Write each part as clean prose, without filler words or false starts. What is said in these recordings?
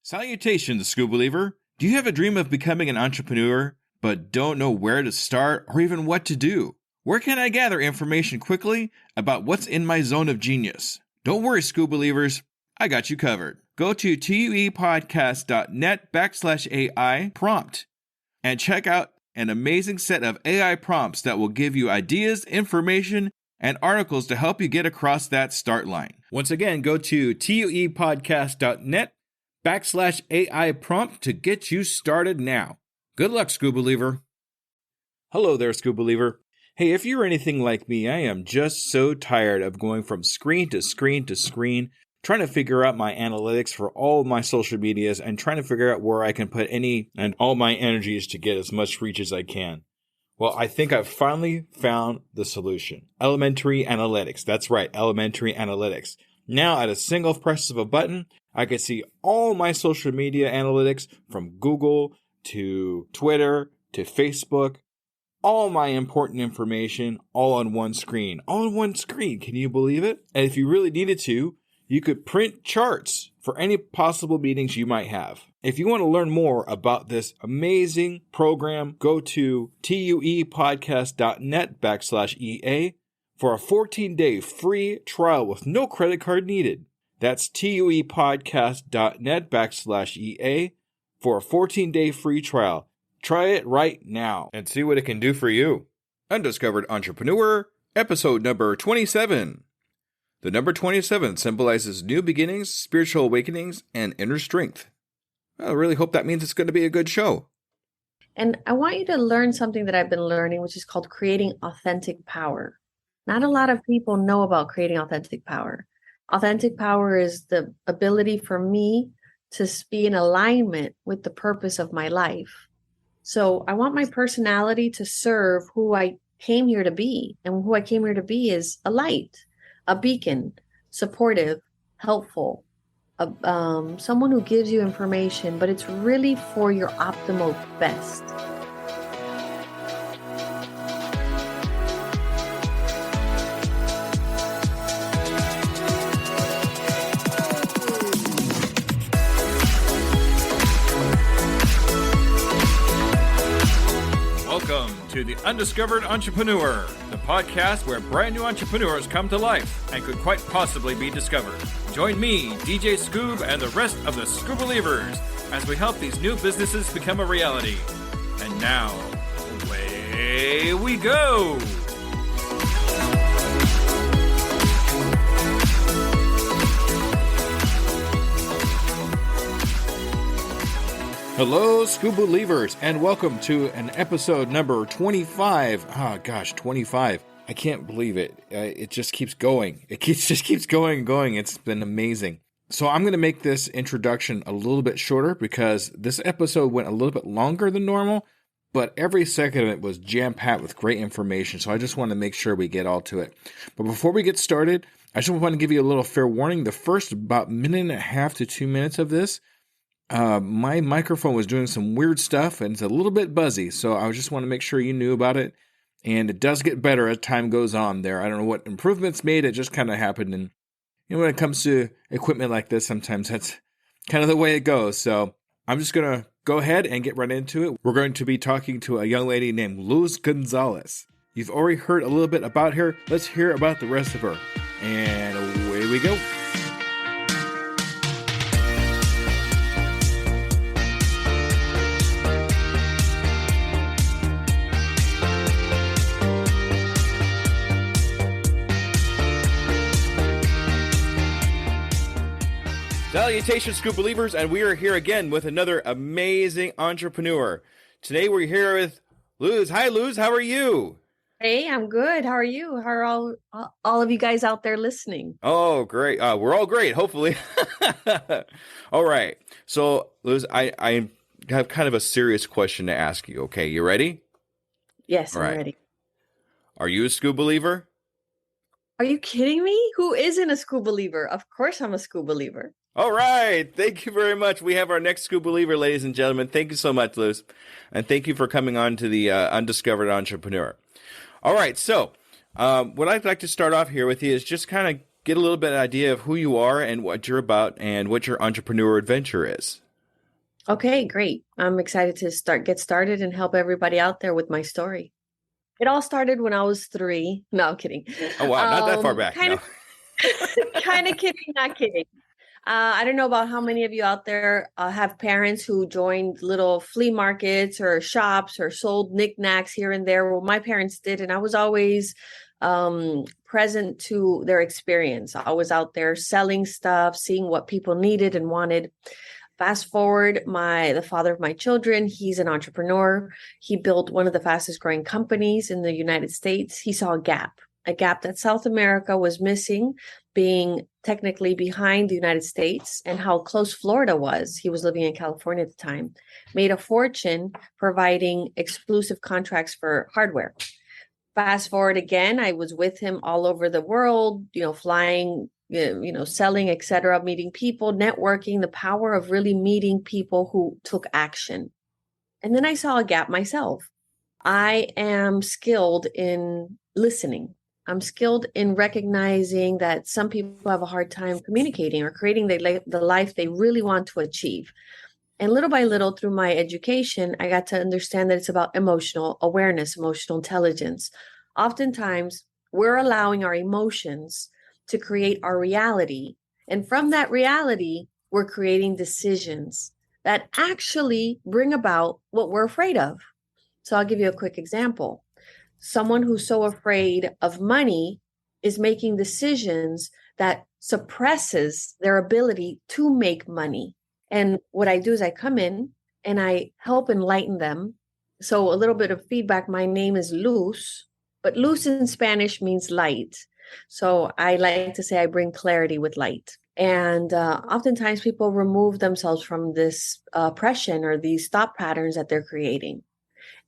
Salutations, School Believer. Do you have a dream of becoming an entrepreneur, but don't know where to start or even what to do? Where can I gather information quickly about what's in my zone of genius? Don't worry, School Believers. I got you covered. Go to tuepodcast.net/AI prompt and check out an amazing set of AI prompts that will give you ideas, information, and articles to help you get across that start line. Once again, go to tuepodcast.net/AI prompt to get you started now. Good luck, School Believer. Hello there, School Believer. Hey, if you're anything like me, I am just so tired of going from screen to screen to screen, trying to figure out my analytics for all of my social medias and trying to figure out where I can put any and all my energies to get as much reach as I can. Well, I think I've finally found the solution. Elementary analytics. That's right, elementary analytics. Now, at a single press of a button, I can see all my social media analytics from Google to Twitter to Facebook, all my important information all on one screen. All on one screen. Can you believe it? And if you really needed to, you could print charts for any possible meetings you might have. If you want to learn more about this amazing program, go to tuepodcast.net/EA for a 14-day free trial with no credit card needed. That's tuepodcast.net/EA for a 14-day free trial. Try it right now and see what it can do for you. Undiscovered Entrepreneur, episode number 27. The number 27 symbolizes new beginnings, spiritual awakenings, and inner strength. I really hope that means it's going to be a good show. And I want you to learn something that I've been learning, which is called creating authentic power. Not a lot of people know about creating authentic power. Authentic power is the ability for me to be in alignment with the purpose of my life. So I want my personality to serve who I came here to be. And who I came here to be is a light, a beacon, supportive, helpful, someone who gives you information, but it's really for your optimal best. Welcome to the Undiscovered Entrepreneur, the podcast where brand new entrepreneurs come to life and could quite possibly be discovered. Join me, DJ Scoob, and the rest of the Scoob Believers as we help these new businesses become a reality. And now, away we go! Hello, Scoob Believers, and welcome to an episode number 25. 25. I can't believe it. It just keeps going. Just keeps going and going. It's been amazing. So I'm going to make this introduction a little bit shorter because this episode went a little bit longer than normal, but every second of it was jam-packed with great information. So I just want to make sure we get all to it. But before we get started, I just want to give you a little fair warning. The first about minute and a half to 2 minutes of this, my microphone was doing some weird stuff and it's a little bit buzzy. So I just want to make sure you knew about it. And it does get better as time goes on there. I don't know what improvements made. It just kind of happened. And when it comes to equipment like this, sometimes that's kind of the way it goes. So I'm just going to go ahead and get right into it. We're going to be talking to a young lady named Luz Gonzales. You've already heard a little bit about her. Let's hear about the rest of her. And away we go. Salutations, Scoop Believers, and we are here again with another amazing entrepreneur. Today we're here with Luz. Hi, Luz. How are you? Hey, I'm good. How are you? How are all of you guys out there listening? Oh, great. We're all great, hopefully. All right. So, Luz, I have kind of a serious question to ask you. Okay, you ready? Yes, all I'm right. ready. Are you a Scoop Believer? Are you kidding me? Who isn't a Scoob Believer? Of course I'm a Scoob Believer. All right. Thank you very much. We have our next Scoob Believer, ladies and gentlemen. Thank you so much, Luz. And thank you for coming on to the Undiscovered Entrepreneur. All right. So what I'd like to start off here with you is just kind of get a little bit of idea of who you are and what you're about and what your entrepreneur adventure is. Okay, great. I'm excited to get started and help everybody out there with my story. It all started when I was 3. No, I'm kidding. Oh, wow. Not that far back. Kind No. of kind of kidding, not kidding. I don't know about how many of you out there have parents who joined little flea markets or shops or sold knickknacks here and there. Well, my parents did, and I was always present to their experience. I was out there selling stuff, seeing what people needed and wanted. Fast forward, the father of my children, he's an entrepreneur. He built one of the fastest growing companies in the United States. He saw a gap that South America was missing, being technically behind the United States, and how close Florida was. He was living in California at the time, made a fortune providing exclusive contracts for hardware. Fast forward again, I was with him all over the world, flying, selling, etc., meeting people, networking, the power of really meeting people who took action. And then I saw a gap myself. I am skilled in listening. I'm skilled in recognizing that some people have a hard time communicating or creating the life they really want to achieve. And little by little, through my education, I got to understand that it's about emotional awareness, emotional intelligence. Oftentimes, we're allowing our emotions to create our reality. And from that reality, we're creating decisions that actually bring about what we're afraid of. So I'll give you a quick example. Someone who's so afraid of money is making decisions that suppresses their ability to make money. And what I do is I come in and I help enlighten them. So a little bit of feedback. My name is Luz, but Luz in Spanish means light. So I like to say I bring clarity with light. And oftentimes people remove themselves from this oppression or these thought patterns that they're creating.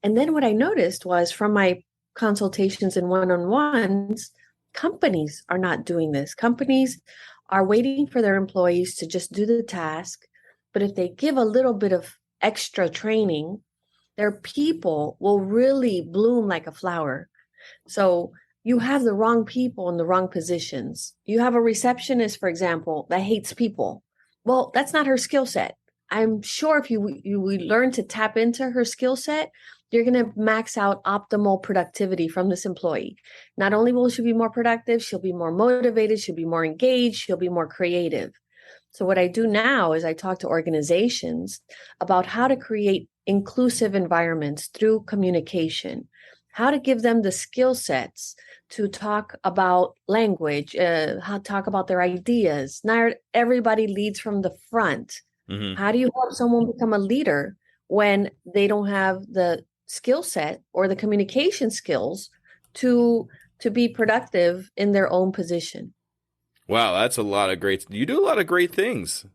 And then what I noticed was from my consultations and one-on-ones, companies are not doing this. Companies are waiting for their employees to just do the task. But if they give a little bit of extra training, their people will really bloom like a flower. So you have the wrong people in the wrong positions. You have a receptionist, for example, that hates people. Well, that's not her skill set. I'm sure if you learn to tap into her skill set, you're going to max out optimal productivity from this employee. Not only will she be more productive, she'll be more motivated, she'll be more engaged, she'll be more creative. So what I do now is I talk to organizations about how to create inclusive environments through communication, how to give them the skill sets to talk about language, how to talk about their ideas. Not everybody leads from the front. Mm-hmm. How do you help someone become a leader when they don't have the skill set or the communication skills to be productive in their own position? Wow, that's a lot of great. You do a lot of great things.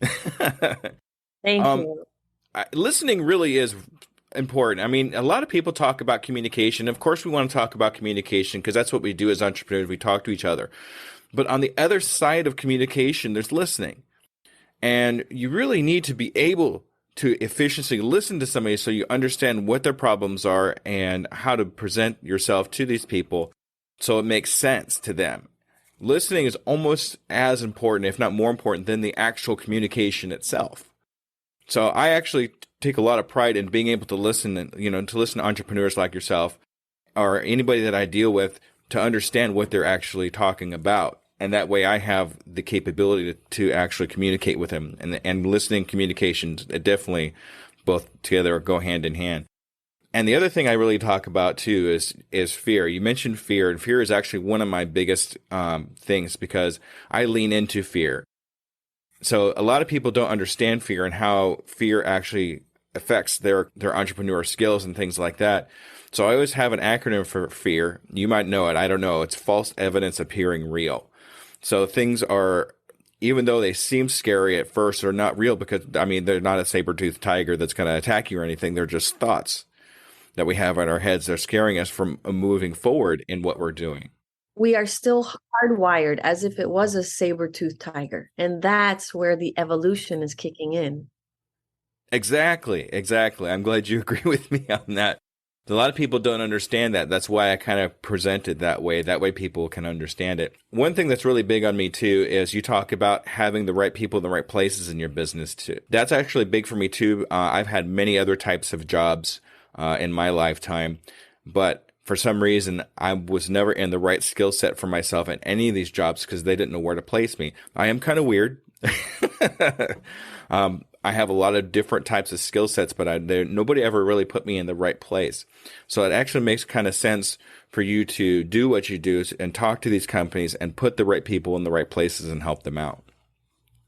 Thank um, you. Listening really is important. I mean, a lot of people talk about communication. Of course, we want to talk about communication because that's what we do as entrepreneurs. We talk to each other. But on the other side of communication, there's listening. And you really need to be able to efficiently listen to somebody so you understand what their problems are and how to present yourself to these people so it makes sense to them. Listening is almost as important, if not more important, than the actual communication itself. So I actually take a lot of pride in being able to listen, to listen to entrepreneurs like yourself or anybody that I deal with to understand what they're actually talking about. And that way I have the capability to actually communicate with them. And listening communications definitely both together go hand in hand. And the other thing I really talk about too is fear. You mentioned fear, and fear is actually one of my biggest things because I lean into fear. So a lot of people don't understand fear and how fear actually affects their entrepreneur skills and things like that. So I always have an acronym for fear. You might know it. I don't know. It's false evidence appearing real. So things are, even though they seem scary at first, they're not real because, I mean, they're not a saber-toothed tiger that's going to attack you or anything. They're just thoughts that we have in our heads. They're scaring us from moving forward in what we're doing. We are still hardwired as if it was a saber-toothed tiger. And that's where the evolution is kicking in. Exactly. I'm glad you agree with me on that. A lot of people don't understand that. That's why I kind of present it that way. That way people can understand it. One thing that's really big on me too is you talk about having the right people in the right places in your business too. That's actually big for me too. I've had many other types of jobs in my lifetime, but for some reason, I was never in the right skill set for myself in any of these jobs because they didn't know where to place me. I am kind of weird. I have a lot of different types of skill sets, but nobody ever really put me in the right place. So it actually makes kind of sense for you to do what you do and talk to these companies and put the right people in the right places and help them out.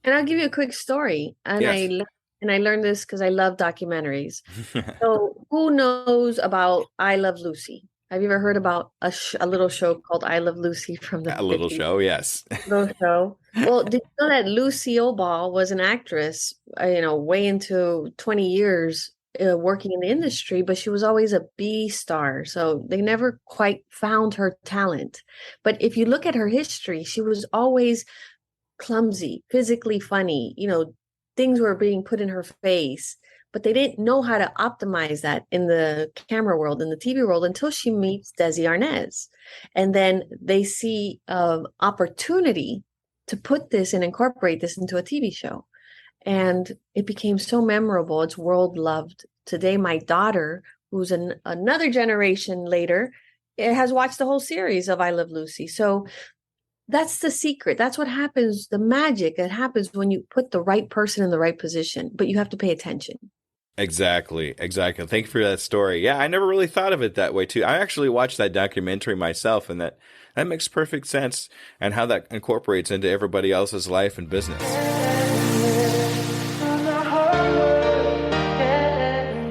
And I'll give you a quick story. Yes. I learned this because I love documentaries. So who knows about I Love Lucy? Have you ever heard about a little show called I Love Lucy from the A little 50s? show, yes. Little show. Well, did you know that Lucille Ball was an actress, way into 20 years working in the industry, but she was always a B star. So they never quite found her talent. But if you look at her history, she was always clumsy, physically funny, things were being put in her face, but they didn't know how to optimize that in the camera world, in the TV world, until she meets Desi Arnaz. And then they see opportunity to put this and incorporate this into a TV show. And it became so memorable. It's world loved. Today, my daughter, who's another generation later, has watched the whole series of I Love Lucy. So that's the secret. That's what happens. The magic that happens when you put the right person in the right position, but you have to pay attention. Exactly. Thank you for that story. Yeah, I never really thought of it that way too. I actually watched that documentary myself, and that makes perfect sense, and how that incorporates into everybody else's life and business.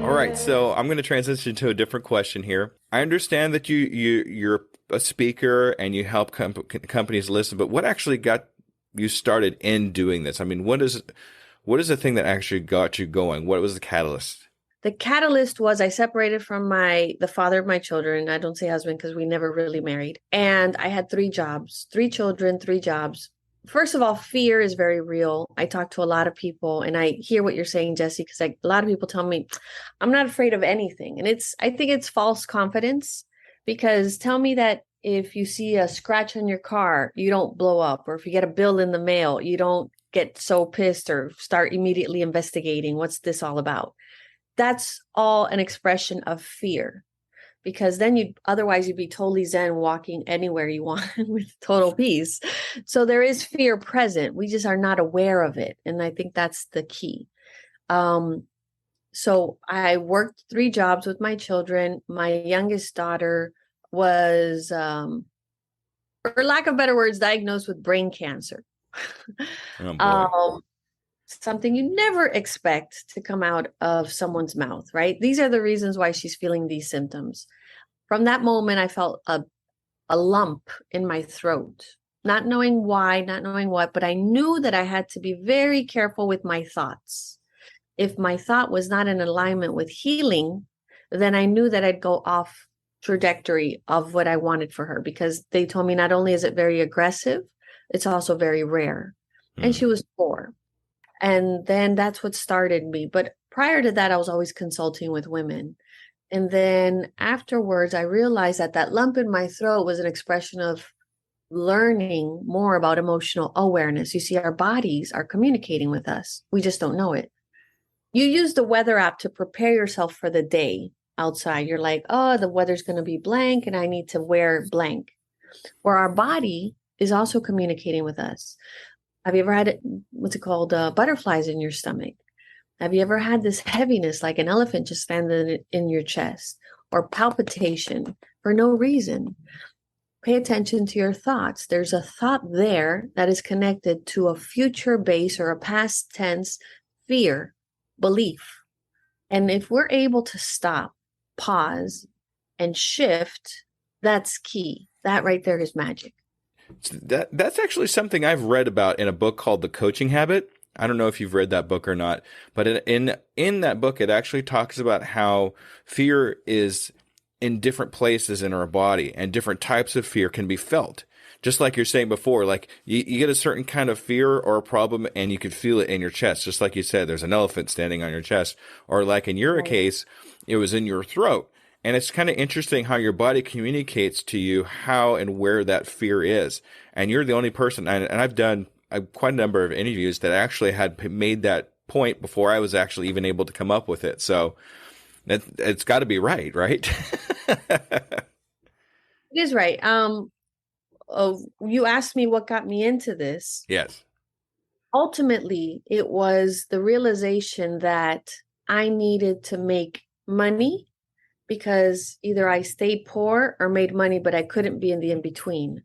All right, so I'm going to transition to a different question here. I understand that you're a speaker and you help companies listen, but what actually got you started in doing this? I mean, what is the thing that actually got you going? What was the catalyst? The catalyst was I separated from the father of my children. I don't say husband because we never really married. And I had 3 jobs, 3 children, 3 jobs. First of all, fear is very real. I talk to a lot of people and I hear what you're saying, Jesse, because a lot of people tell me I'm not afraid of anything. And I think it's false confidence, because tell me that if you see a scratch on your car, you don't blow up, or if you get a bill in the mail, you don't get so pissed or start immediately investigating what's this all about. That's all an expression of fear, because then otherwise you'd be totally zen walking anywhere you want with total peace. So there is fear present. We just are not aware of it. And I think that's the key. So I worked 3 jobs with my children. My youngest daughter was, for lack of better words, diagnosed with brain cancer. Oh, boy. Something you never expect to come out of someone's mouth, right? These are the reasons why she's feeling these symptoms. From that moment, I felt a lump in my throat, not knowing why, not knowing what, but I knew that I had to be very careful with my thoughts. If my thought was not in alignment with healing, then I knew that I'd go off trajectory of what I wanted for her, because they told me not only is it very aggressive, it's also very rare. And she was 4. And then that's what started me. But prior to that, I was always consulting with women. And then afterwards, I realized that lump in my throat was an expression of learning more about emotional awareness. You see, our bodies are communicating with us. We just don't know it. You use the weather app to prepare yourself for the day outside. You're like, oh, the weather's going to be blank and I need to wear blank. Or our body is also communicating with us. Have you ever had what's it called? Butterflies in your stomach? Have you ever had this heaviness like an elephant just standing in your chest, or palpitation for no reason? Pay attention to your thoughts. There's a thought there that is connected to a future base or a past tense fear, belief. And if we're able to stop, pause, and shift, that's key. That right there is magic. That's actually something I've read about in a book called The Coaching Habit. I don't know if you've read that book or not, but in that book, it actually talks about how fear is in different places in our body, and different types of fear can be felt. Just like you're saying before, like you get a certain kind of fear or a problem and you can feel it in your chest. Just like you said, there's an elephant standing on your chest, or like in your case, it was in your throat. And it's kind of interesting how your body communicates to you how and where that fear is. And you're the only person, and I've done quite a number of interviews that actually had made that point before I was actually even able to come up with it. So it's got to be right, right? It is right. You asked me what got me into this. Yes. Ultimately, it was the realization that I needed to make money because either I stayed poor or made money, but I couldn't be in the in between.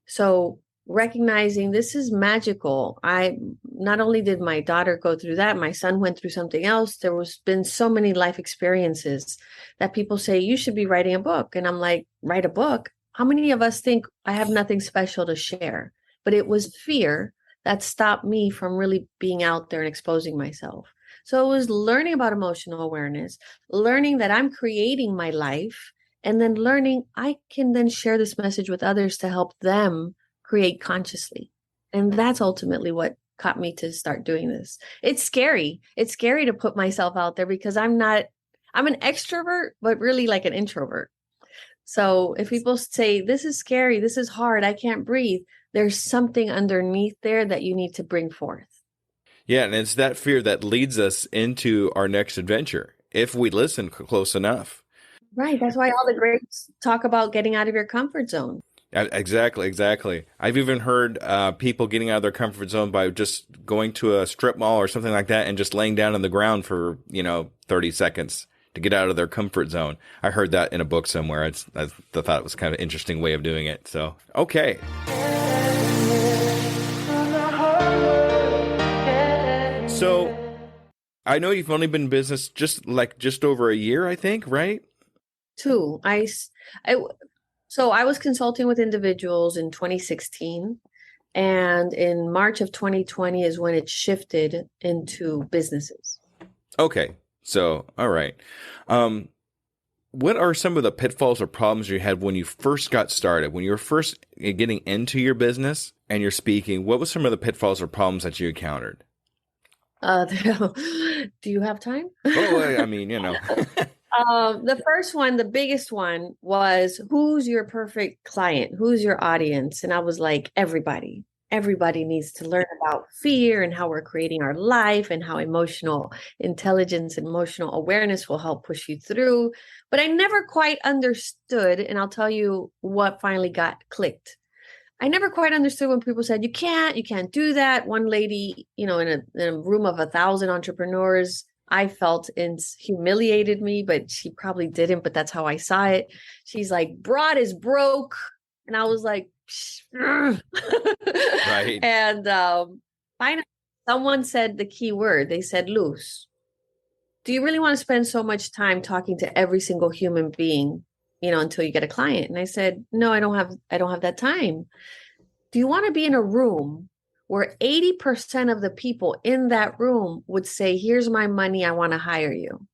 So recognizing this is magical. I not only did my daughter go through that, my son went through something else. There was been so many life experiences that people say you should be writing a book. And I'm like, write a book? How many of us think I have nothing special to share? But it was fear that stopped me from really being out there and exposing myself. So it was learning about emotional awareness, learning that I'm creating my life, and then learning I can then share this message with others to help them create consciously. And that's ultimately what got me to start doing this. It's scary. It's scary to put myself out there because I'm an extrovert, but really like an introvert. So if people say, this is scary, this is hard, I can't breathe, there's something underneath there that you need to bring forth. Yeah, and it's that fear that leads us into our next adventure if we listen close enough. Right. That's why all the greats talk about getting out of your comfort zone. Exactly, exactly. I've even heard people getting out of their comfort zone by just going to a strip mall or something like that and just laying down on the ground for, 30 seconds to get out of their comfort zone. I heard that in a book somewhere. I thought it was kind of an interesting way of doing it. So, okay. So, I know you've only been in business just over a year, I think, right? Two, I so I was consulting with individuals in 2016, and in March of 2020 is when it shifted into businesses. Okay. So, all right. Um, what are some of the pitfalls or problems you had when you first got started? When you were first getting into your business and you're speaking, what was some of the pitfalls or problems that you encountered? Do you have time? Oh, I mean, The first one, the biggest one was who's your perfect client? Who's your audience? And I was like, everybody. Everybody needs to learn about fear and how we're creating our life and how emotional intelligence and emotional awareness will help push you through. But I never quite understood, and I'll tell you what finally got clicked. I never quite understood when people said, you can't do that. One lady, in a room of 1,000 entrepreneurs, I felt humiliated me, but she probably didn't, but that's how I saw it. She's like, broad is broke. And I was like, right. and finally, someone said the key word. They said, Luz, do you really want to spend so much time talking to every single human being, until you get a client? And I said, no, I don't have that time. Do you want to be in a room where 80% of the people in that room would say, here's my money, I want to hire you?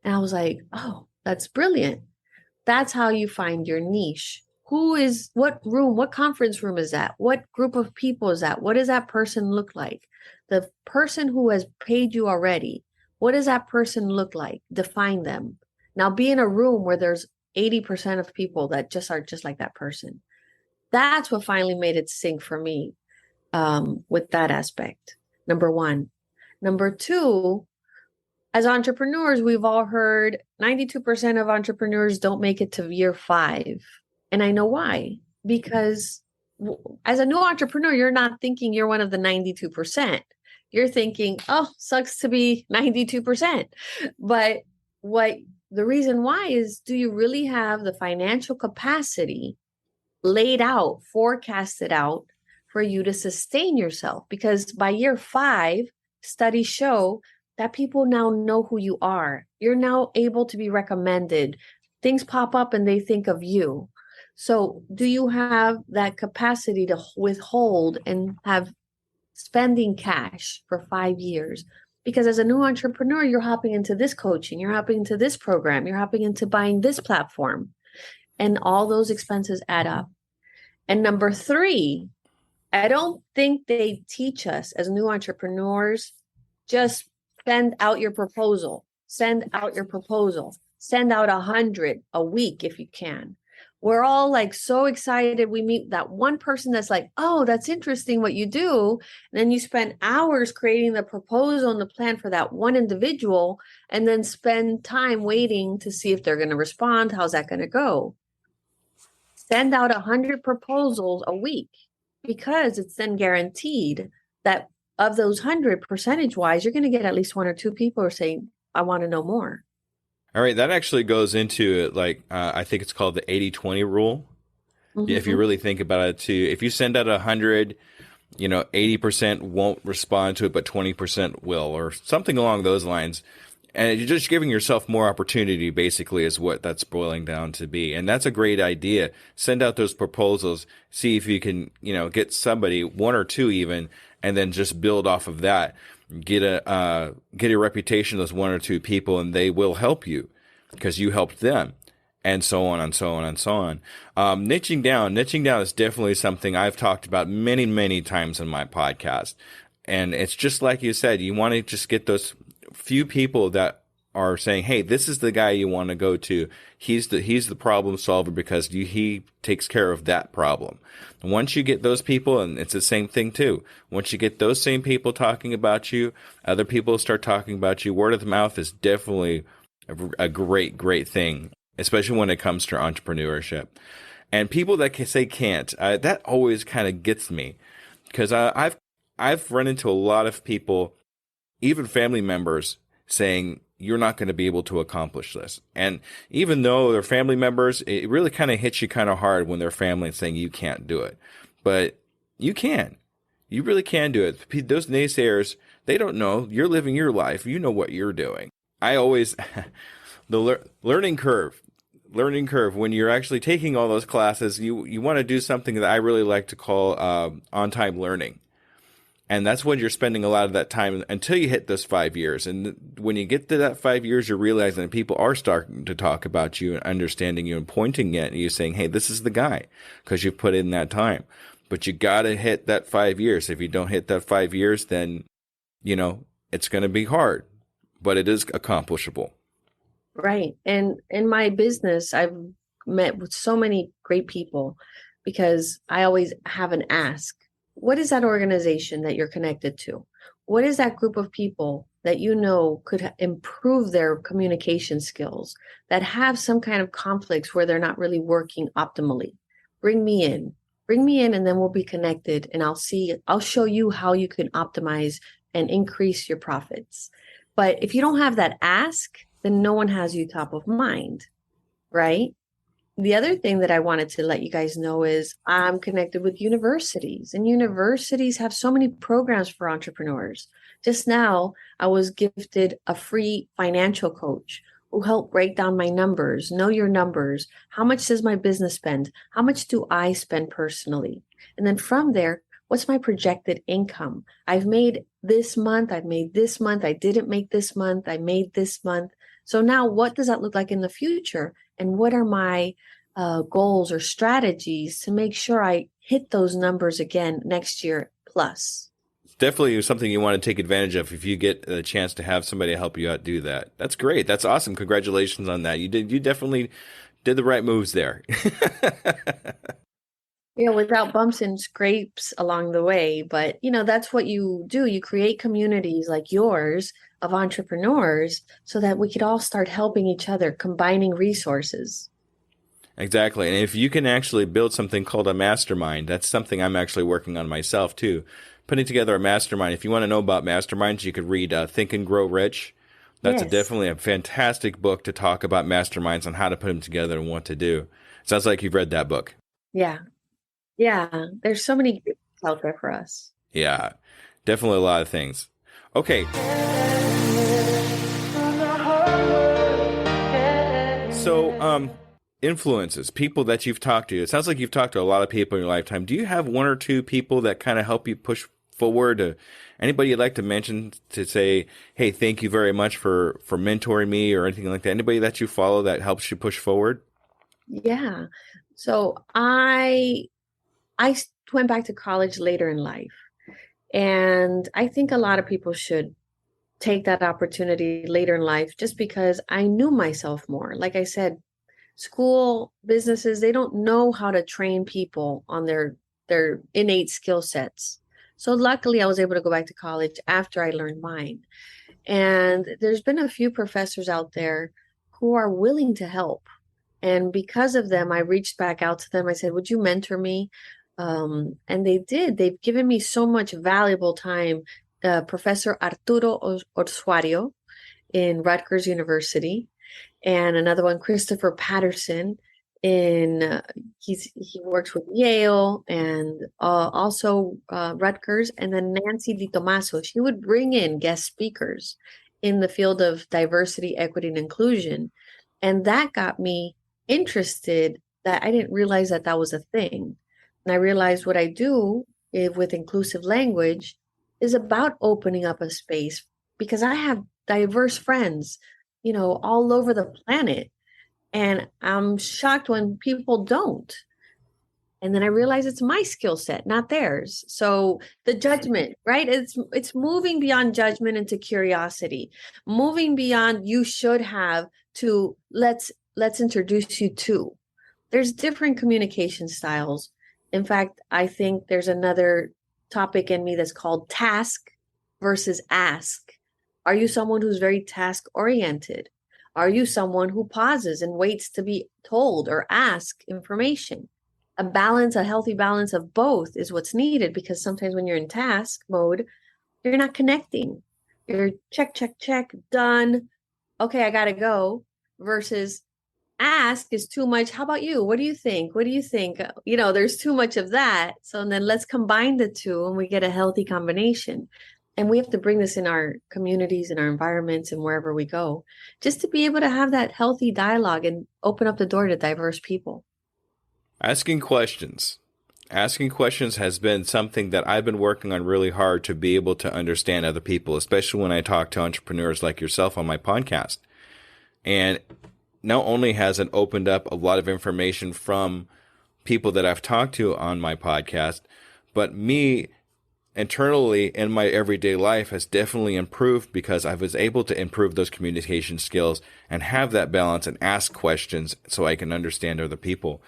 And I was like, oh, that's brilliant. That's how you find your niche. What conference room is that? What group of people is that? What does that person look like? The person who has paid you already, what does that person look like? Define them. Now be in a room where there's 80% of people that just are just like that person. That's what finally made it sink for me, with that aspect. Number one. Number two, as entrepreneurs, we've all heard 92% of entrepreneurs don't make it to year 5. And I know why. Because as a new entrepreneur, you're not thinking you're one of the 92%. You're thinking, oh, sucks to be 92%. But what the reason why is, do you really have the financial capacity laid out, forecasted out for you to sustain yourself? Because by year 5, studies show that people now know who you are. You're now able to be recommended. Things pop up and they think of you. So, do you have that capacity to withhold and have spending cash for 5 years? Because as a new entrepreneur, you're hopping into this coaching, you're hopping into this program, you're hopping into buying this platform, and all those expenses add up. And number 3, I don't think they teach us as new entrepreneurs, just send out your proposal. Send out your proposal. Send out 100 a week if you can. We're all like so excited. We meet that one person that's like, oh, that's interesting what you do. And then you spend hours creating the proposal and the plan for that one individual, and then spend time waiting to see if they're going to respond. How's that going to go? Send out 100 proposals a week, because it's then guaranteed that of those 100, percentage wise, you're going to get at least one or two people who are saying, I want to know more. All right, that actually goes into like I think it's called the 80-20 rule. If you really think about it, too, if you send out 100, 80% won't respond to it, but 20% will, or something along those lines. And you're just giving yourself more opportunity, basically, is what that's boiling down to be. And that's a great idea. Send out those proposals, see if you can, get somebody, one or two even, and then just build off of that. Get a reputation of those one or two people, and they will help you because you helped them, and so on and so on and so on. Niching down is definitely something I've talked about many, many times in my podcast. And it's just like you said, you want to just get those few people that are saying, hey, this is the guy you want to go to. He's the problem solver because he takes care of that problem. Once you get those people, and it's the same thing too, once you get those same people talking about you, other people start talking about you. Word of mouth is definitely a great, great thing, especially when it comes to entrepreneurship. And people that say can't, that always kind of gets me, because I've run into a lot of people, even family members, saying, you're not going to be able to accomplish this. And even though they're family members, it really kind of hits you kind of hard when they're family and saying you can't do it. But you can. You really can do it. Those naysayers, they don't know. You're living your life. You know what you're doing. I always, the learning curve, when you're actually taking all those classes, you want to do something that I really like to call on-time learning. And that's when you're spending a lot of that time until you hit those 5 years. And when you get to that 5 years, you're realizing that people are starting to talk about you and understanding you and pointing at you, saying, hey, this is the guy, because you've put in that time. But you got to hit that 5 years. If you don't hit that 5 years, then, it's going to be hard, but it is accomplishable. Right. And in my business, I've met with so many great people, because I always have an ask. What is that organization that you're connected to? What is that group of people that could improve their communication skills, that have some kind of conflicts where they're not really working optimally? Bring me in, and then we'll be connected, and I'll show you how you can optimize and increase your profits. But if you don't have that ask, then no one has you top of mind, right? The other thing that I wanted to let you guys know is I'm connected with universities, and universities have so many programs for entrepreneurs. Just now, I was gifted a free financial coach who helped break down my numbers, know your numbers. How much does my business spend? How much do I spend personally? And then from there, what's my projected income? I've made this month. I didn't make this month. I made this month. So now what does that look like in the future? And what are my goals or strategies to make sure I hit those numbers again next year plus? It's definitely something you want to take advantage of if you get a chance to have somebody help you out do that. That's great. That's awesome. Congratulations on that. You definitely did the right moves there. Without bumps and scrapes along the way. But, that's what you do. You create communities like yours of entrepreneurs so that we could all start helping each other, combining resources. Exactly. And if you can actually build something called a mastermind, that's something I'm actually working on myself too. Putting together a mastermind. If you want to know about masterminds, you could read Think and Grow Rich. That's definitely a fantastic book to talk about masterminds and how to put them together and what to do. Sounds like you've read that book. Yeah. Yeah. There's so many groups out there for us. Yeah. Definitely a lot of things. Okay. So, influences, people that you've talked to. It sounds like you've talked to a lot of people in your lifetime. Do you have one or two people that kind of help you push forward? Anybody you'd like to mention to say, hey, thank you very much for mentoring me or anything like that? Anybody that you follow that helps you push forward? Yeah. So I went back to college later in life, and I think a lot of people should take that opportunity later in life just because I knew myself more. Like I said, school, businesses, they don't know how to train people on their innate skill sets. So luckily I was able to go back to college after I learned mine. And there's been a few professors out there who are willing to help. And because of them, I reached back out to them. I said, would you mentor me? And they did. They've given me so much valuable time. Professor Arturo Orsuario in Rutgers University, and another one, Christopher Patterson. In he works with Yale and also Rutgers, and then Nancy Di Tomaso. She would bring in guest speakers in the field of diversity, equity, and inclusion, and that got me interested. That I didn't realize that that was a thing, and I realized what I do with inclusive language is about opening up a space because I have diverse friends, all over the planet. And I'm shocked when people don't. And then I realize it's my skill set, not theirs. So the judgment, right? It's moving beyond judgment into curiosity, moving beyond you should have to let's introduce you to. There's different communication styles. In fact, I think there's another topic in me that's called task versus ask. Are you someone who's very task oriented? Are you someone who pauses and waits to be told or ask information? A balance, a healthy balance of both is what's needed, because sometimes when you're in task mode, you're not connecting. You're check, check, check, done. Okay, I got to go. Versus ask is too much. How about you? What do you think? What do you think? There's too much of that. So then let's combine the two and we get a healthy combination. And we have to bring this in our communities, in our environments, and wherever we go, just to be able to have that healthy dialogue and open up the door to diverse people. Asking questions. Asking questions has been something that I've been working on really hard to be able to understand other people, especially when I talk to entrepreneurs like yourself on my podcast. And not only has it opened up a lot of information from people that I've talked to on my podcast, but me internally in my everyday life has definitely improved because I was able to improve those communication skills and have that balance and ask questions so I can understand other people.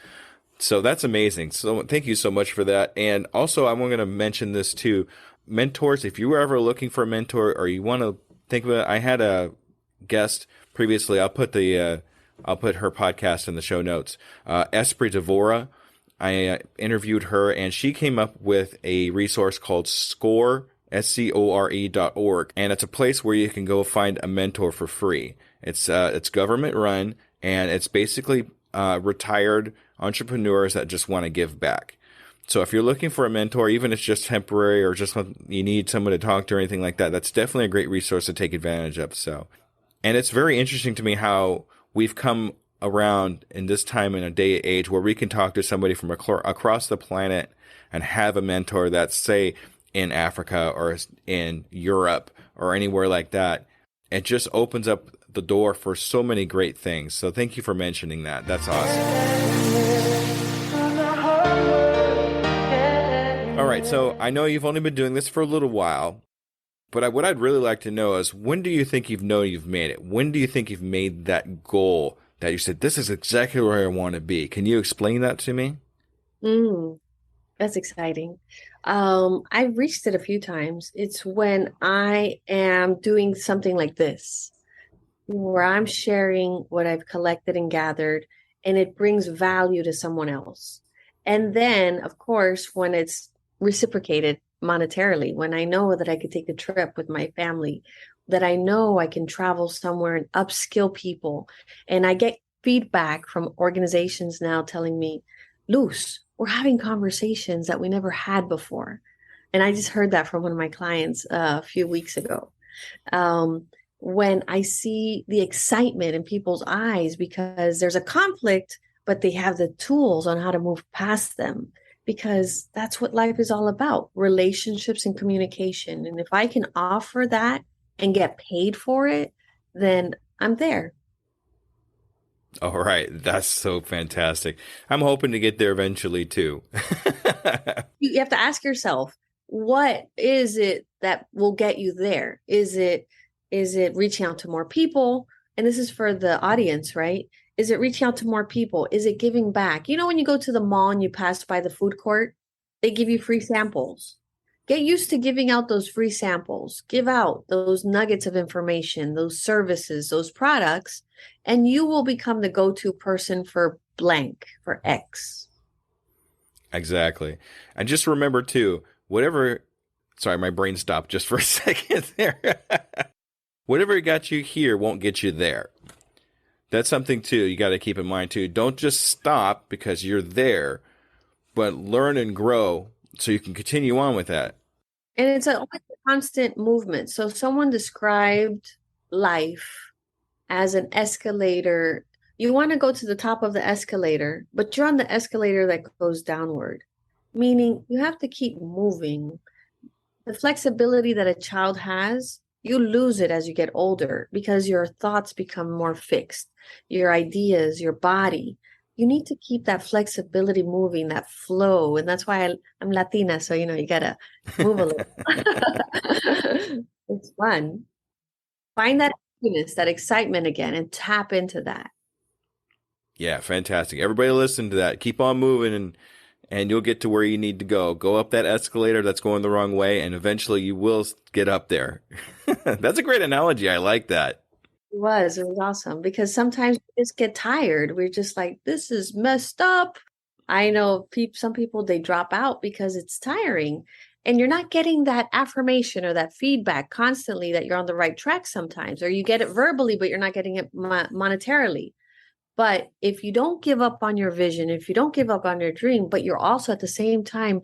So that's amazing. So thank you so much for that. And also, I'm going to mention this too. Mentors, if you were ever looking for a mentor or you want to think of it, I had a guest previously. I'll put her podcast in the show notes. Esprit Devora. I interviewed her, and she came up with a resource called SCORE, SCORE.org, and it's a place where you can go find a mentor for free. It's government run, and it's basically retired entrepreneurs that just want to give back. So if you're looking for a mentor, even if it's just temporary or just you need someone to talk to or anything like that, that's definitely a great resource to take advantage of. So, and it's very interesting to me how we've come around in this time in a day and age where we can talk to somebody from across the planet and have a mentor that's, say, in Africa or in Europe or anywhere like that. It just opens up the door for so many great things. So thank you for mentioning that. That's awesome. All right. So I know you've only been doing this for a little while, but what I'd really like to know is, when do you think you've made it? When do you think you've made that goal that you said, this is exactly where I want to be? Can you explain that to me? That's exciting. I've reached it a few times. It's when I am doing something like this, where I'm sharing what I've collected and gathered, and it brings value to someone else. And then, of course, when it's reciprocated monetarily, when I know that I could take a trip with my family, that I know I can travel somewhere and upskill people. And I get feedback from organizations now telling me, Luz, we're having conversations that we never had before. And I just heard that from one of my clients a few weeks ago. When I see the excitement in people's eyes because there's a conflict, but they have the tools on how to move past them, because that's what life is all about, relationships and communication. And if I can offer that and get paid for it, then I'm there. All right. That's so fantastic. I'm hoping to get there eventually too. You have to ask yourself, what is it that will get you there? Is it Is it reaching out to more people? And this is for the audience, right? Is it reaching out to more people? Is it giving back? You know, when you go to the mall and you pass by the food court, they give you free samples. Get used to giving out those free samples. Give out those nuggets of information, those services, those products, and you will become the go-to person for blank, for X. Exactly. And just remember too, sorry, my brain stopped just for a second there. Whatever got you here won't get you there. That's something too you got to keep in mind too. Don't just stop because you're there, but learn and grow so you can continue on with that. And it's always a constant movement. So someone described life as an escalator. You want to go to the top of the escalator, but you're on the escalator that goes downward, meaning you have to keep moving. The flexibility that a child has, you lose it as you get older because your thoughts become more fixed, your ideas, your body. You need to keep that flexibility moving, that flow. And that's why I'm Latina. So, you got to move a little. It's fun. Find that happiness, that excitement again, and tap into that. Yeah, fantastic. Everybody listen to that. Keep on moving and you'll get to where you need to go. Go up that escalator that's going the wrong way, and eventually you will get up there. That's a great analogy. I like that. It was awesome because sometimes we just get tired. We're just like, this is messed up. I know some people, they drop out because it's tiring and you're not getting that affirmation or that feedback constantly that you're on the right track sometimes, or you get it verbally, but you're not getting it monetarily. But if you don't give up on your vision, if you don't give up on your dream, but you're also at the same time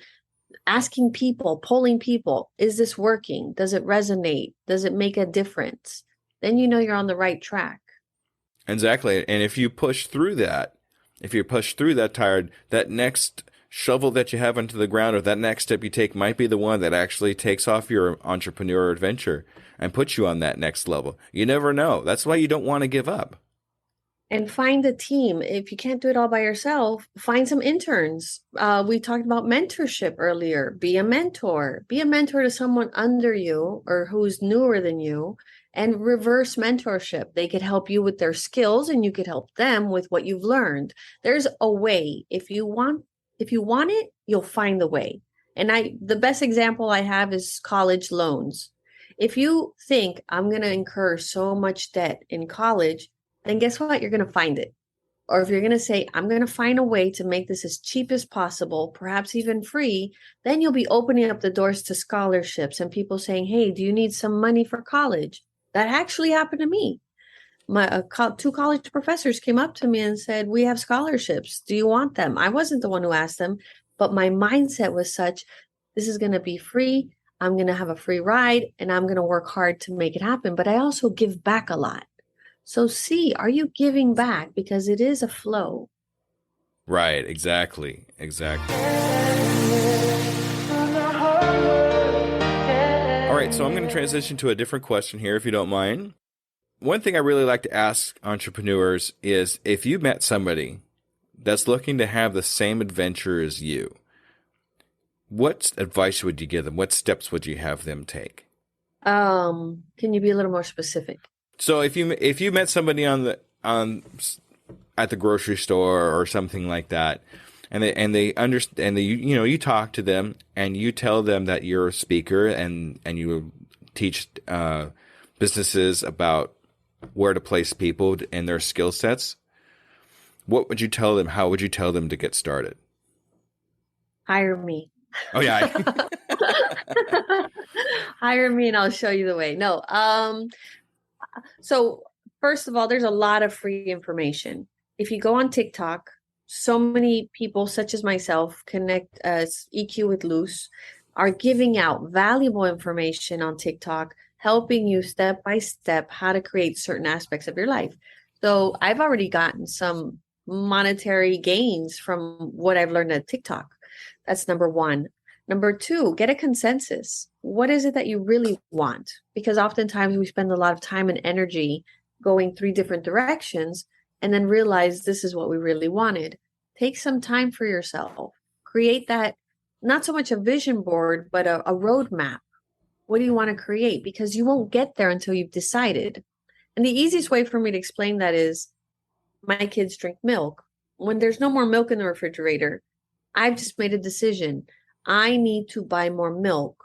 asking people, polling people, is this working? Does it resonate? Does it make a difference? Then you know you're on the right track. Exactly. And if you push through that, tired, that next shovel that you have into the ground or that next step you take might be the one that actually takes off your entrepreneur adventure and puts you on that next level. You never know. That's why you don't want to give up. And find a team. If you can't do it all by yourself, find some interns. We talked about mentorship earlier. Be a mentor. Be a mentor to someone under you or who's newer than you, and reverse mentorship. They could help you with their skills and you could help them with what you've learned. There's a way. If you want it, you'll find the way. And the best example I have is college loans. If you think I'm going to incur so much debt in college, then guess what? You're going to find it. Or if you're going to say, I'm going to find a way to make this as cheap as possible, perhaps even free, then you'll be opening up the doors to scholarships and people saying, hey, do you need some money for college? That actually happened to me. My two college professors came up to me and said, we have scholarships. Do you want them? I wasn't the one who asked them, but my mindset was such, this is going to be free. I'm going to have a free ride and I'm going to work hard to make it happen. But I also give back a lot. So are you giving back? Because it is a flow. Right. Exactly. All right. So I'm going to transition to a different question here, if you don't mind. One thing I really like to ask entrepreneurs is if you met somebody that's looking to have the same adventure as you, what advice would you give them? What steps would you have them take? Can you be a little more specific? So if you met somebody at the grocery store or something like that, and they understand, you talk to them and you tell them that you're a speaker and you teach businesses about where to place people and their skill sets, what would you tell them? How would you tell them to get started? Hire me. Oh yeah. Hire me and I'll show you the way. No. So first of all, there's a lot of free information. If you go on TikTok, so many people such as myself, Connect EQ with Luz, are giving out valuable information on TikTok, helping you step by step how to create certain aspects of your life. So I've already gotten some monetary gains from what I've learned at TikTok. That's number one. Number two, get a consensus. What is it that you really want? Because oftentimes we spend a lot of time and energy going 3 different directions and then realize this is what we really wanted. Take some time for yourself. Create that, not so much a vision board, but a roadmap. What do you want to create? Because you won't get there until you've decided. And the easiest way for me to explain that is my kids drink milk. When there's no more milk in the refrigerator, I've just made a decision. I need to buy more milk.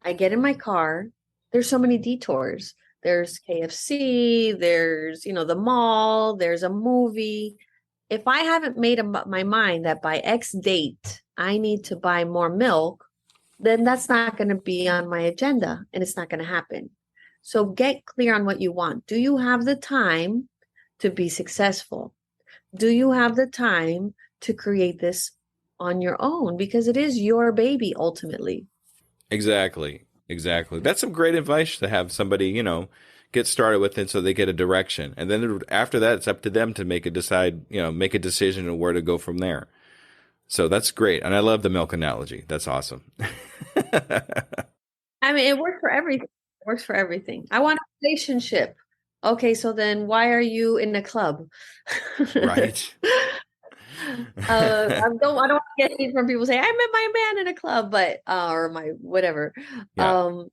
I get in my car. There's so many detours. There's KFC, there's, the mall, there's a movie. If I haven't made up my mind that by X date I need to buy more milk, then that's not going to be on my agenda and it's not going to happen. So get clear on what you want. Do you have the time to be successful? Do you have the time to create this on your own? Because it is your baby ultimately. Exactly. Exactly. That's some great advice to have somebody, get started with it so they get a direction. And then after that, it's up to them to make a decision on where to go from there. So that's great. And I love the milk analogy. That's awesome. I mean, it works for everything. It works for everything. I want a relationship. Okay, so then why are you in the club? Right. I don't want to get hate from people saying I met my man in a club, but or my whatever. Yeah.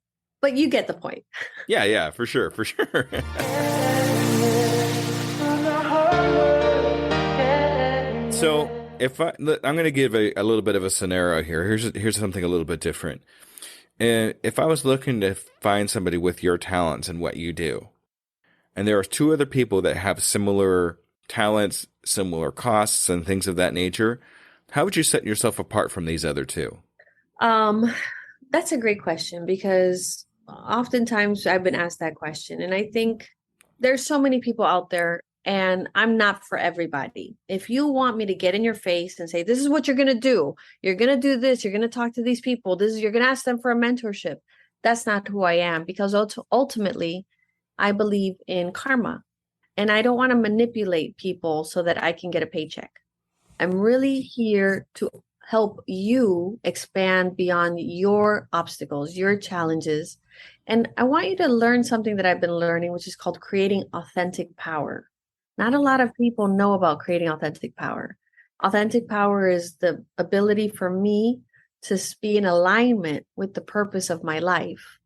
But you get the point. Yeah, for sure, for sure. So I'm going to give a little bit of a scenario here. Here's something a little bit different. And if I was looking to find somebody with your talents and what you do, and there are two other people that have similar talents, similar costs, and things of that nature, how would you set yourself apart from these other two? Um, that's a great question because oftentimes I've been asked that question, and I think there's so many people out there, and I'm not for everybody. If you want me to get in your face and say, this is what you're going to do this, you're going to talk to these people, you're going to ask them for a mentorship. That's not who I am because ultimately I believe in karma and I don't want to manipulate people so that I can get a paycheck. I'm really here to help you expand beyond your obstacles, your challenges. And I want you to learn something that I've been learning, which is called creating authentic power. Not a lot of people know about creating authentic power. Authentic power is the ability for me to be in alignment with the purpose of my life.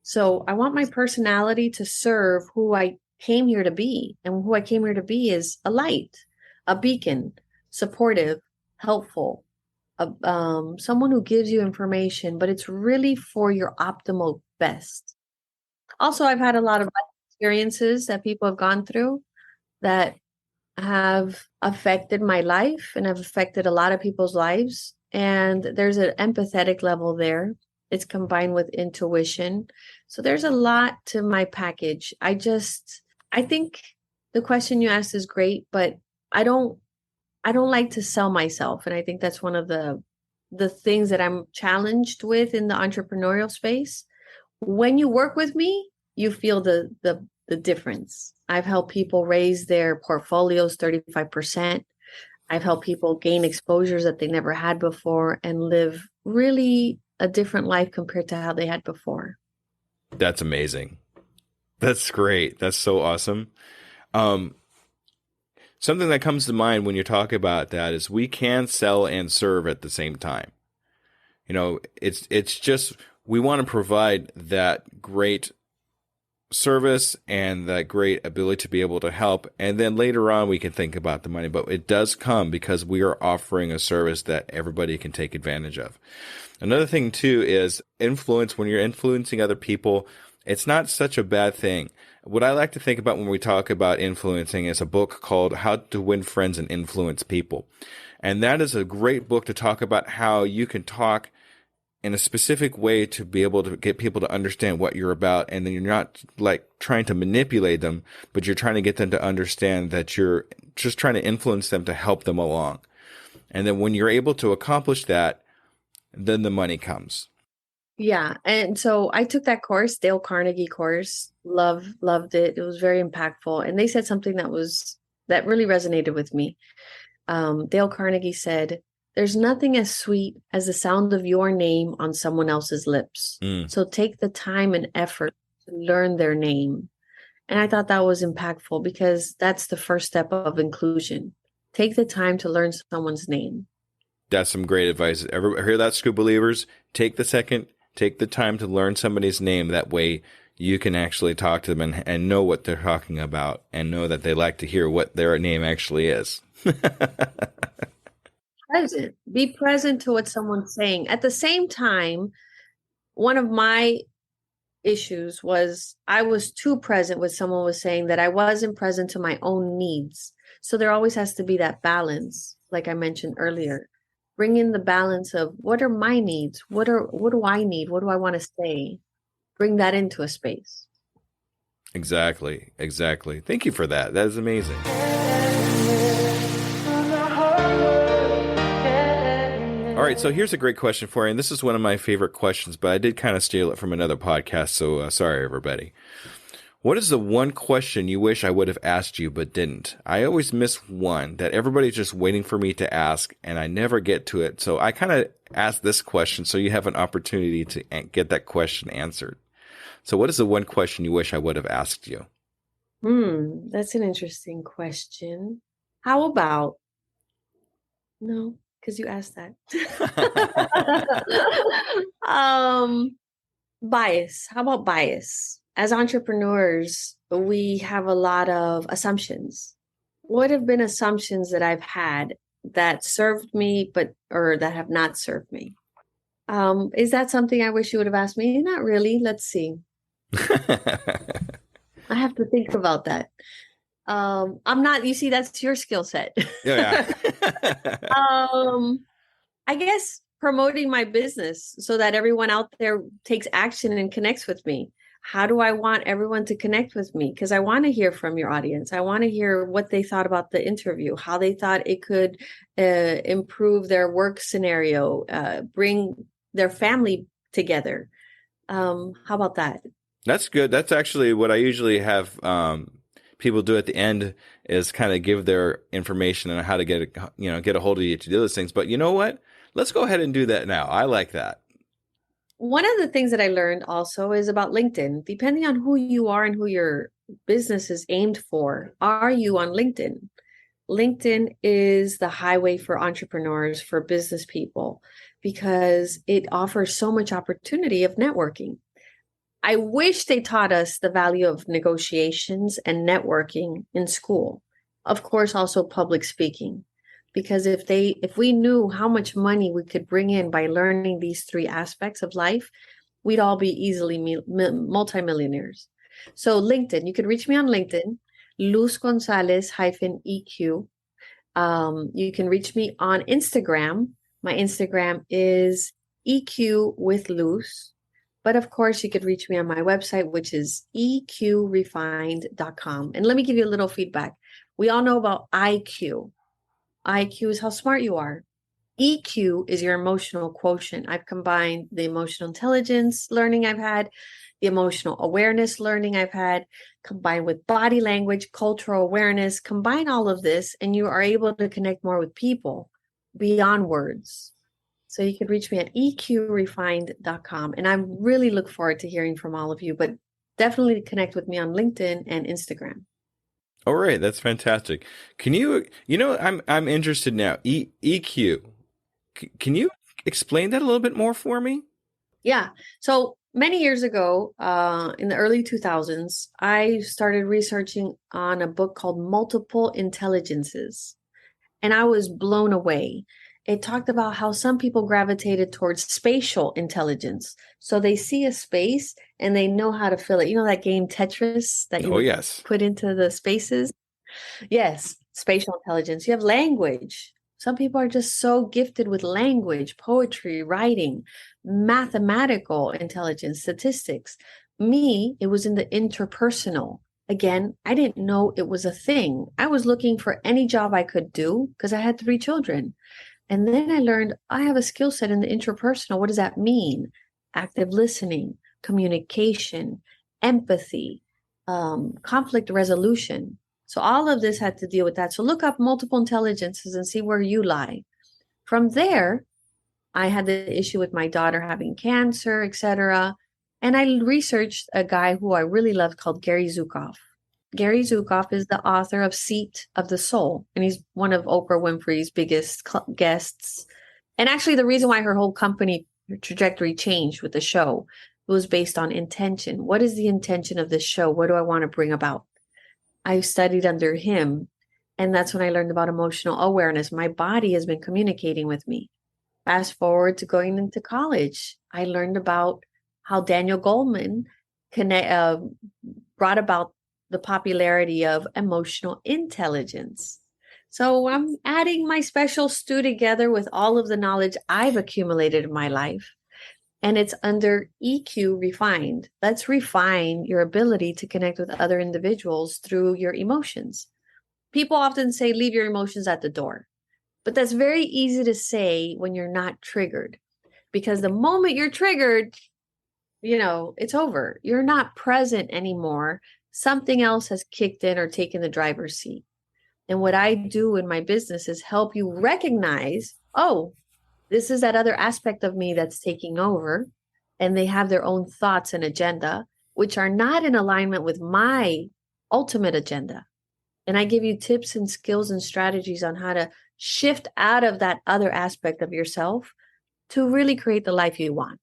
So I want my personality to serve who I came here to be. And who I came here to be is a light, a beacon, supportive, helpful, someone who gives you information, but it's really for your optimal best. Also, I've had a lot of experiences that people have gone through that have affected my life and have affected a lot of people's lives. And there's an empathetic level there. It's combined with intuition. So there's a lot to my package. I think the question you asked is great, but I don't like to sell myself. And I think that's one of the things that I'm challenged with in the entrepreneurial space. When you work with me, you feel the difference. I've helped people raise their portfolios 35%. I've helped people gain exposures that they never had before and live really a different life compared to how they had before. That's amazing. That's great. That's so awesome. Um, Something that comes to mind when you talk about that is we can sell and serve at the same time. It's just we want to provide that great service and that great ability to be able to help. And then later on, we can think about the money, but it does come because we are offering a service that everybody can take advantage of. Another thing too is influence. When you're influencing other people, it's not such a bad thing. What I like to think about when we talk about influencing is a book called How to Win Friends and Influence People. And that is a great book to talk about how you can talk in a specific way to be able to get people to understand what you're about. And then you're not like trying to manipulate them, but you're trying to get them to understand that you're just trying to influence them to help them along. And then when you're able to accomplish that, then the money comes. Yeah. And so I took that course, Dale Carnegie course, loved it. It was very impactful. And they said something that really resonated with me. Dale Carnegie said, there's nothing as sweet as the sound of your name on someone else's lips. Mm. So take the time and effort to learn their name. And I thought that was impactful because that's the first step of inclusion. Take the time to learn someone's name. That's some great advice. Ever hear that, Scoop Believers? Take the second Take the time to learn somebody's name. That way you can actually talk to them and know what they're talking about and know that they like to hear what their name actually is. Present. Be present to what someone's saying. At the same time, one of my issues was I was too present when someone was saying that I wasn't present to my own needs. So there always has to be that balance, like I mentioned earlier. Bring in the balance of what are my needs? What do I need? What do I want to say? Bring that into a space. Exactly. Thank you for that. That is amazing. All right, so here's a great question for you, and this is one of my favorite questions, but I did kind of steal it from another podcast, so sorry, everybody. What is the one question you wish I would have asked you but didn't? I always miss one that everybody's just waiting for me to ask, and I never get to it. So I kind of asked this question so you have an opportunity to get that question answered. So what is the one question you wish I would have asked you? That's an interesting question. How about, no, because you asked that. Bias. How about bias? As entrepreneurs, we have a lot of assumptions. What have been assumptions that I've had that served me, or that have not served me? Is that something I wish you would have asked me? Not really. Let's see. I have to think about that. I'm not, you see, that's your skill set. Yeah. I guess promoting my business so that everyone out there takes action and connects with me. How do I want everyone to connect with me? Because I want to hear from your audience. I want to hear what they thought about the interview, how they thought it could improve their work scenario, bring their family together. How about that? That's good. That's actually what I usually have people do at the end, is kind of give their information on how to get a hold of you to do those things. But you know what? Let's go ahead and do that now. I like that. One of the things that I learned also is about LinkedIn. Depending on who you are and who your business is aimed for, are you on LinkedIn? LinkedIn is the highway for entrepreneurs, for business people, because it offers so much opportunity of networking. I wish they taught us the value of negotiations and networking in school. Of course, also public speaking. Because if we knew how much money we could bring in by learning these three aspects of life, we'd all be easily multimillionaires. So LinkedIn, you can reach me on LinkedIn, Luz Gonzales -EQ. You can reach me on Instagram. My Instagram is EQ with Luz. But of course, you could reach me on my website, which is eqrefined.com. And let me give you a little feedback. We all know about IQ. IQ is how smart you are. EQ is your emotional quotient. I've combined the emotional intelligence learning I've had, the emotional awareness learning I've had, combined with body language, cultural awareness. Combine all of this, and you are able to connect more with people beyond words. So you can reach me at eqrefined.com. And I really look forward to hearing from all of you, but definitely connect with me on LinkedIn and Instagram. All right, that's fantastic. Can I'm interested now. EQ. Can you explain that a little bit more for me? Yeah. So many years ago, in the early 2000s, I started researching on a book called Multiple Intelligences, and I was blown away. It talked about how some people gravitated towards spatial intelligence. So they see a space and they know how to fill it. You know that game Tetris that you yes. put into the spaces? Yes, spatial intelligence. You have language. Some people are just so gifted with language, poetry, writing, mathematical intelligence, statistics. Me, it was in the interpersonal. Again, I didn't know it was a thing. I was looking for any job I could do because I had 3 children. And then I learned I have a skill set in the interpersonal. What does that mean? Active listening, communication, empathy, conflict resolution. So all of this had to deal with that. So look up multiple intelligences and see where you lie. From there, I had the issue with my daughter having cancer, etc. And I researched a guy who I really loved called Gary Zukav. Gary Zukav is the author of Seat of the Soul, and he's one of Oprah Winfrey's biggest guests. And actually, the reason why her whole company trajectory changed with the show. It was based on intention. What is the intention of this show? What do I want to bring about? I studied under him, and that's when I learned about emotional awareness. My body has been communicating with me. Fast forward to going into college, I learned about how Daniel Goleman brought about the popularity of emotional intelligence. So I'm adding my special stew together with all of the knowledge I've accumulated in my life. And it's under EQ refined. Let's refine your ability to connect with other individuals through your emotions. People often say, leave your emotions at the door. But that's very easy to say when you're not triggered. Because the moment you're triggered, it's over. You're not present anymore. Something else has kicked in or taken the driver's seat. And what I do in my business is help you recognize, oh, this is that other aspect of me that's taking over, and they have their own thoughts and agenda, which are not in alignment with my ultimate agenda. And I give you tips and skills and strategies on how to shift out of that other aspect of yourself to really create the life you want.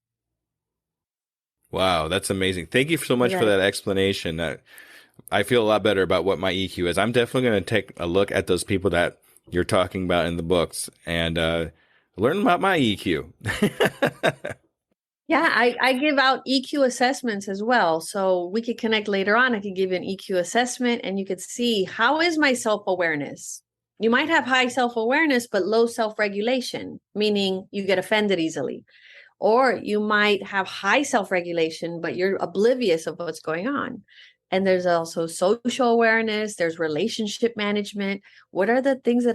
Wow, that's amazing. Thank you so much for that explanation. I feel a lot better about what my EQ is. I'm definitely going to take a look at those people that you're talking about in the books and learn about my EQ. Yeah, I give out EQ assessments as well. So we could connect later on. I could give you an EQ assessment and you could see, how is my self-awareness? You might have high self-awareness, but low self-regulation, meaning you get offended easily. Or you might have high self-regulation, but you're oblivious of what's going on. And there's also social awareness. There's relationship management. What are the things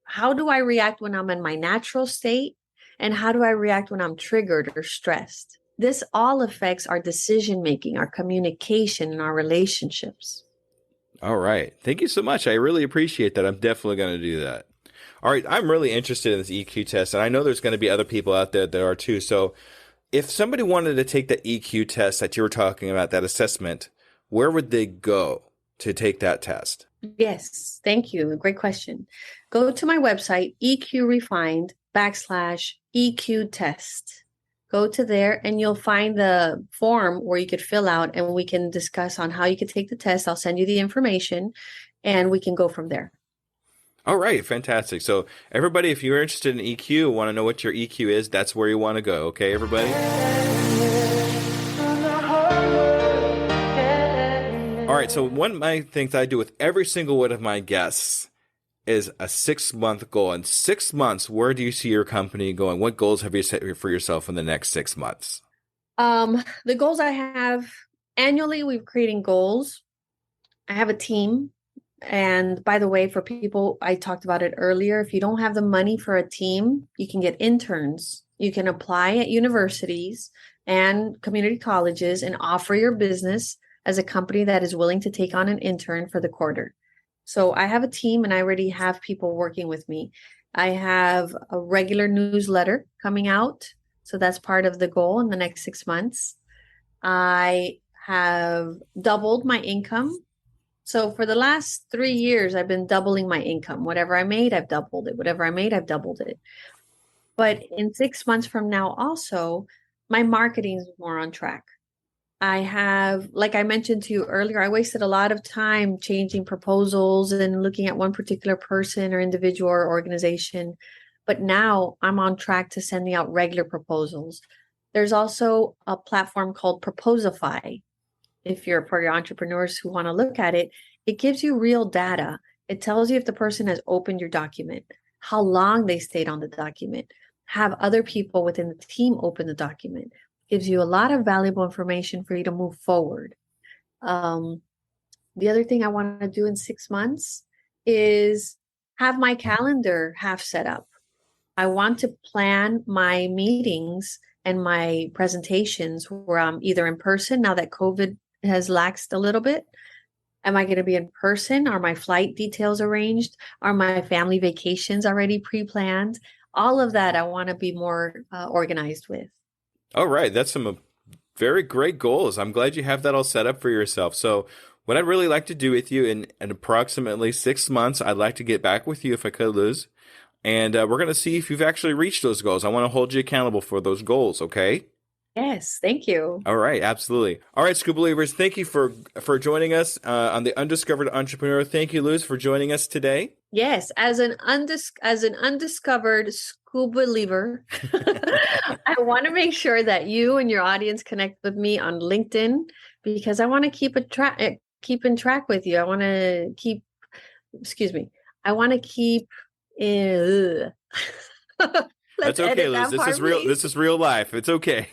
how do I react when I'm in my natural state? And how do I react when I'm triggered or stressed? This all affects our decision-making, our communication, and our relationships. All right. Thank you so much. I really appreciate that. I'm definitely going to do that. All right. I'm really interested in this EQ test, and I know there's going to be other people out there that are too. So if somebody wanted to take the EQ test that you were talking about, that assessment, where would they go to take that test? Yes. Thank you. Great question. Go to my website, EQ test. Go to there and you'll find the form where you could fill out and we can discuss on how you could take the test. I'll send you the information and we can go from there. All right. Fantastic. So everybody, if you're interested in EQ, want to know what your EQ is, that's where you want to go. Okay, everybody? All right. So one of my things I do with every single one of my guests is a 6-month goal. In 6 months, where do you see your company going? What goals have you set for yourself in the next 6 months? The goals I have annually, we're creating goals. I have a team. And by the way, for people, I talked about it earlier. If you don't have the money for a team, you can get interns. You can apply at universities and community colleges and offer your business as a company that is willing to take on an intern for the quarter. So I have a team and I already have people working with me. I have a regular newsletter coming out. So that's part of the goal in the next 6 months. I have doubled my income. So for the last 3 years, I've been doubling my income. Whatever I made, I've doubled it. Whatever I made, I've doubled it. But in 6 months from now, also, my marketing is more on track. I have, like I mentioned to you earlier, I wasted a lot of time changing proposals and looking at one particular person or individual or organization. But now I'm on track to sending out regular proposals. There's also a platform called Proposify. If you're for your entrepreneurs who want to look at it, it gives you real data. It tells you if the person has opened your document, how long they stayed on the document, have other people within the team open the document. Gives you a lot of valuable information for you to move forward. The other thing I want to do in 6 months is have my calendar half set up. I want to plan my meetings and my presentations where I'm either in person now that COVID has laxed a little bit. Am I going to be in person? Are my flight details arranged? Are my family vacations already pre-planned? All of that I want to be more organized with. All right. That's some very great goals. I'm glad you have that all set up for yourself. So what I'd really like to do with you in approximately 6 months, I'd like to get back with you if I could, Luz. And we're going to see if you've actually reached those goals. I want to hold you accountable for those goals, okay? Yes, thank you. All right, absolutely. All right, Scoop Believers, thank you for joining us on the Undiscovered Entrepreneur. Thank you, Luz, for joining us today. Yes, as an undiscovered scuba believer, I want to make sure that you and your audience connect with me on LinkedIn because I want to keep in track with you. I want to keep, excuse me, I want to keep. Let's That's okay, edit Luz. that This part, is real. please. This is real life. It's okay.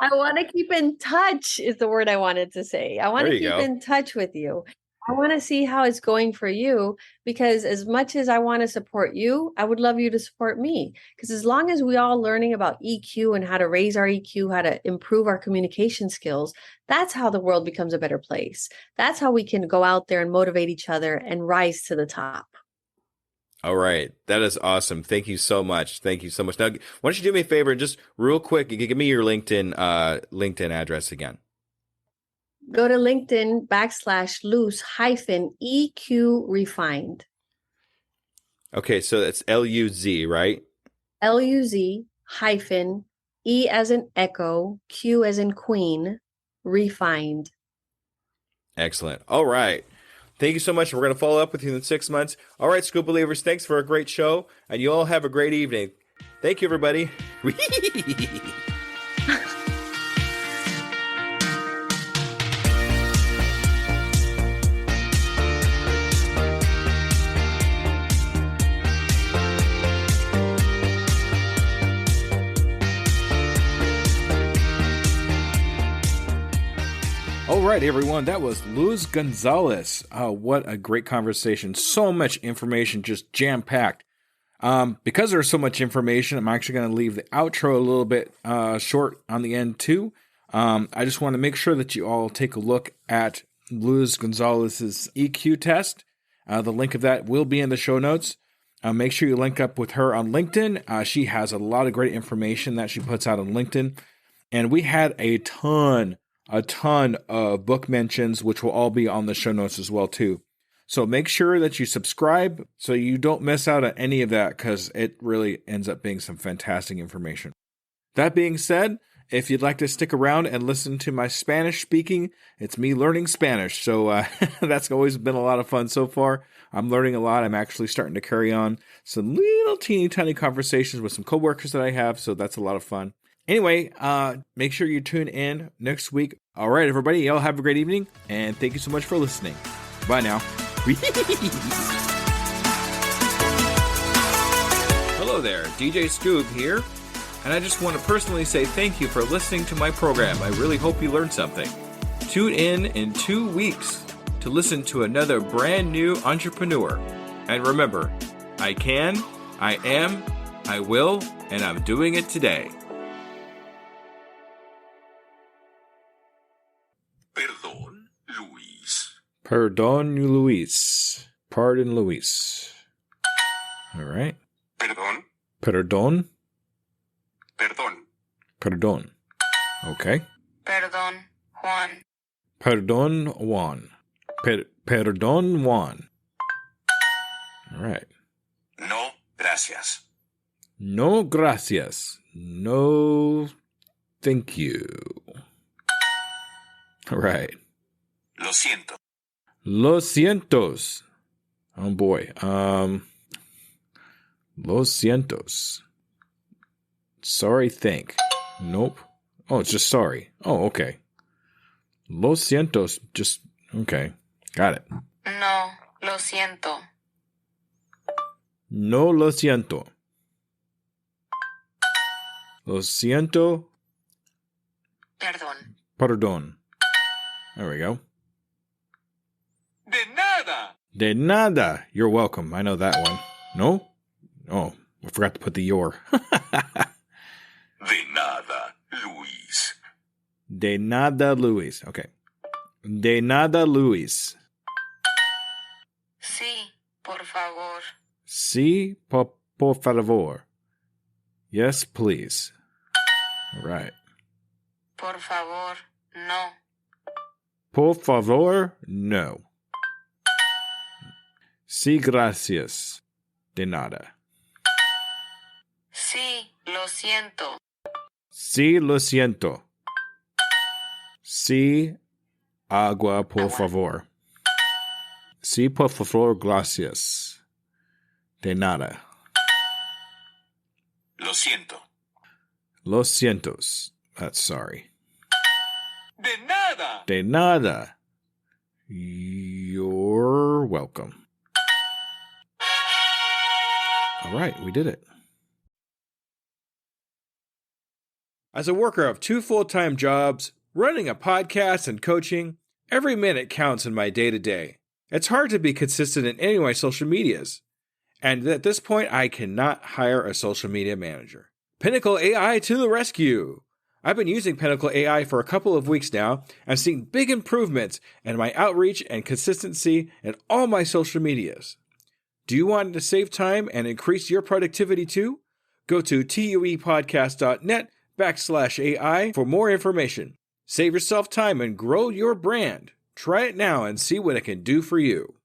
I want to keep in touch is the word I wanted to say. I want There to you keep go. in touch with you. I want to see how it's going for you because as much as I want to support you, I would love you to support me. Because as long as we all learning about EQ and how to raise our EQ, how to improve our communication skills, that's how the world becomes a better place. That's how we can go out there and motivate each other and rise to the top. All right. That is awesome. Thank you so much. Thank you so much. Now, why don't you do me a favor and just real quick, you can give me your LinkedIn address again. Go to LinkedIn /Luz-EQ refined. Okay, so that's LUZ, right? LUZ hyphen E as in echo, Q as in queen, refined. Excellent. All right. Thank you so much. We're going to follow up with you in 6 months. All right, Scoop Believers, thanks for a great show, and you all have a great evening. Thank you, everybody. All right, everyone. That was Luz Gonzales. What a great conversation. So much information, just jam-packed. Because there's so much information, I'm actually going to leave the outro a little bit short on the end, too. I just want to make sure that you all take a look at Luz Gonzalez's EQ test. The link of that will be in the show notes. Make sure you link up with her on LinkedIn. She has a lot of great information that she puts out on LinkedIn. And we had a ton of book mentions, which will all be on the show notes as well, too. So make sure that you subscribe so you don't miss out on any of that because it really ends up being some fantastic information. That being said, if you'd like to stick around and listen to my Spanish speaking, it's me learning Spanish. So that's always been a lot of fun so far. I'm learning a lot. I'm actually starting to carry on some little teeny tiny conversations with some coworkers that I have. So that's a lot of fun. Anyway, make sure you tune in next week. All right, everybody, y'all have a great evening, and thank you so much for listening. Bye now. Hello there, DJ Scoob here, and I just want to personally say thank you for listening to my program. I really hope you learned something. Tune in 2 weeks to listen to another brand new entrepreneur. And remember, I can, I am, I will, and I'm doing it today. Perdón, Luis. Perdón, Luis. Pardon, Luis. All right. Perdón, Perdón. perdón. Perdón. Okay. Perdón, Juan. Perdón, Juan. Perdón, Juan. All right. No, gracias. No gracias. No thank you. All right. Lo siento. Lo sientos. Oh boy. Lo sientos. Sorry, thank. Nope. Oh, it's just sorry. Oh, okay. Lo sientos. Just, okay. Got it. No, lo siento. No lo siento. Lo siento. Perdón. Perdón. There we go. De nada. De nada. You're welcome. I know that one. No? Oh, I forgot to put the your. De nada, Luis. De nada, Luis. Okay. De nada, Luis. Sí, por favor. Sí, por favor. Yes, please. All right. Por favor, no. Por favor, no. Sí, gracias. De nada. Sí, lo siento. Sí, lo siento. Sí, agua, por Agua. favor. Sí, por favor, gracias. De nada. Lo siento. Lo sientos. That's sorry. De nada. De nada. You're welcome. All right, we did it. As a worker of 2 full-time jobs, running a podcast and coaching, every minute counts in my day-to-day. It's hard to be consistent in any of my social medias. And at this point, I cannot hire a social media manager. Pinnacle AI to the rescue! I've been using Pinnacle AI for a couple of weeks now and seen big improvements in my outreach and consistency in all my social medias. Do you want to save time and increase your productivity too? Go to tuepodcast.net/AI for more information. Save yourself time and grow your brand. Try it now and see what it can do for you.